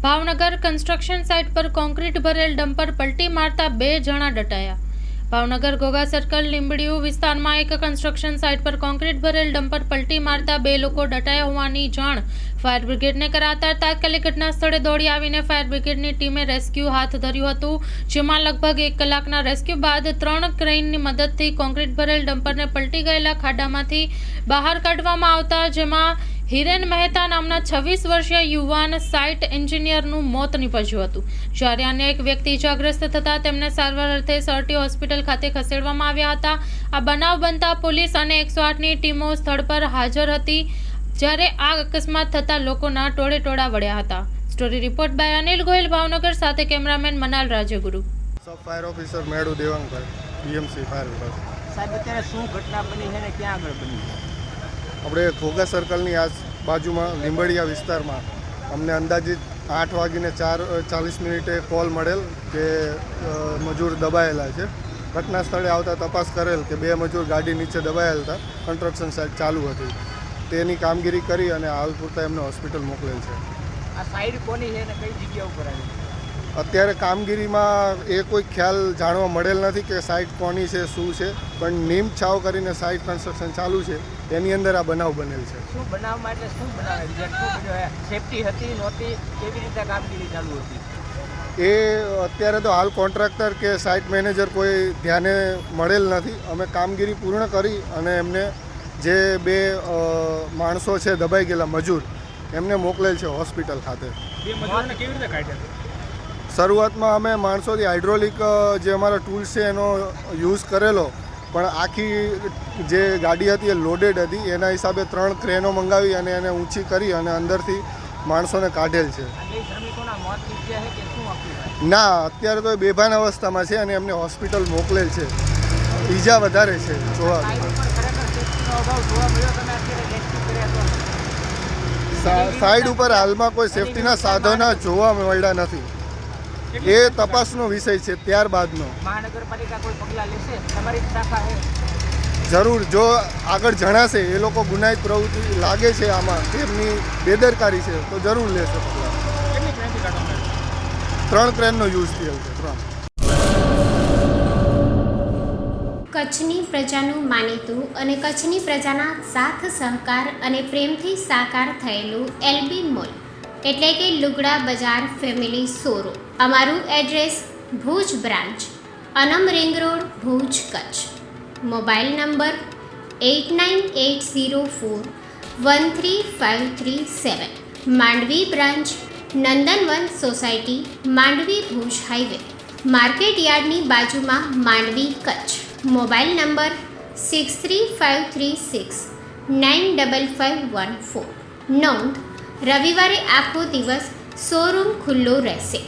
Bhavnagar construction site પર concrete ભરેલ dumper પલટી મારતા 2 જણા દટાયા। ભાવનગર ઘોઘા સર્કલ લીંબડીયું વિસ્તારમાં એક કન્સ્ટ્રક્શન સાઇટ પર કોન્ક્રીટ ભરેલ ડમ્પર પલટી મારતા 2 લોકો દટાયા હોવાની જાણ ફાયર બ્રિગેડને કરાતા તાત્કાલિક ઘટના સ્થળે દોડી આવીને ફાયર બ્રિગેડની ટીમે રેસ્ક્યુ હાથ ધર્યું હતું, જેમાં લગભગ 1 કલાકના રેસ્ક્યુ બાદ 3 ક્રેનની મદદથી કોન્ક્રીટ ભરેલ ડમ્પરને પલટી ગયેલા ખાડામાંથી બહાર કાઢવામાં આવતા જેમાં હિરેન મહેતા નામના 26 વર્ષીય યુવાન સાઇટ એન્જિનિયરનું મોત નીપજ્યું હતું, જ્યારે અન્ય એક વ્યક્તિ ઇજાગ્રસ્ત થતાં તેમને સારવાર અર્થે સરટી હોસ્પિટલ ખાતે ખસેડવામાં આવ્યા હતા। આ બનાવ બનતા પોલીસ અને 108ની ટીમો સ્થળ પર હાજર હતી, જ્યારે આ અકસ્માત થતાં લોકોના ટોળેટોળા વળ્યા હતા। Story report by Anil Gohil, Bhavnagar, સાથે cameraman Manal Rajguru. Sub fire officer મેળુ દેવાંગભાઈ, બીએમસી ફાયર વિભાગ। સાહેબ, અત્યારે શું ઘટના બની છે ને ક્યાં આગળ બની છે? આપણે ઘોઘા સર્કલની બાજુમાં લીંબડિયા વિસ્તારમાં અમને અંદાજિત 8:40 કોલ મળેલ કે મજૂર દબાયેલા છે। ઘટના સ્થળે આવતા તપાસ કરેલ કે 2 મજૂર ગાડી નીચે દબાયેલા હતા, કન્સ્ટ્રક્શન સાઇટ ચાલુ હતી, તેની કામગીરી કરી અને હાલ પૂરતા એમને હોસ્પિટલ મોકલેલ છે। આ સાઇડ કોની છે ને કઈ જગ્યા ઉપર આવી? અત્યારે કામગીરીમાં એ કોઈ ખ્યાલ જાણવા મળેલ નથી કે સાઇટ કોની છે, શું છે, પણ નીમ છાવ કરીને સાઇટ કન્સ્ટ્રક્શન ચાલુ છે, એની અંદર આ બનાવ બનેલ છે। શું બનાવમાં એટલે શું બનાવે? સેફટી હતી નહોતી, કેવી રીતે કામગીરી ચાલુ હતી? એ અત્યારે તો હાલ કોન્ટ્રાક્ટર કે સાઇટ મેનેજર કોઈ ધ્યાને મળેલ નથી। અમે કામગીરી પૂર્ણ કરી અને એમને જે 2 માણસો છે દબાઈ ગયેલા મજૂર, એમને મોકલેલ છે હોસ્પિટલ ખાતે। કેવી રીતે કાઢ્યા? શરૂઆતમાં અમે માણસોથી હાઇડ્રોલિક જે અમારા ટૂલ્સ છે એનો યુઝ કરેલો, પણ આખી જે ગાડી હતી એ લોડેડ હતી, એના હિસાબે 3 ક્રેનો મંગાવી અને એને ઊંચી કરી અને અંદરથી માણસોને કાઢેલ છે। ના, અત્યારે તો એ બેભાન અવસ્થામાં છે અને એમને હોસ્પિટલ મોકલેલ છે, ઈજા વધારે છે જોવા। સાઈડ ઉપર હાલમાં કોઈ સેફટીના સાધનો જોવા મળ્યા નથી, એ તપાસનો વિષય છે ત્યારબાદનો। મહાનગરપાલિકા કોઈ પગલાં લેશે? તમારી શાખા છે? જરૂર, જો આગળ જણાશે એ લોકો ગુનાહિત પ્રવૃત્તિ લાગે છે આમાં, તેમની બેદરકારી છે તો જરૂર લેશે પગલાં। 3 ક્રેનનો યુઝ થયેલ છે, 3। કચ્છની પ્રજાનું માનીતું અને કચ્છની પ્રજાના સાથ સહકાર અને પ્રેમથી સાકાર થયેલું એલબી મોલ એટલે કે લુગડા બજાર ફેમિલી શોરૂમ। અમારું address Bhuj branch, Anam ring road, Bhuj, Kutch. Mobile number 8980413537। Mandvi branch, Nandanvan society, Mandvi, Bhuj highway, market યાર્ડની બાજુમાં, માંડવી, કચ્છ। Mobile number 6353695514। નોંધ: રવિવારે આખો દિવસ શોરૂમ ખુલ્લો રહેશે।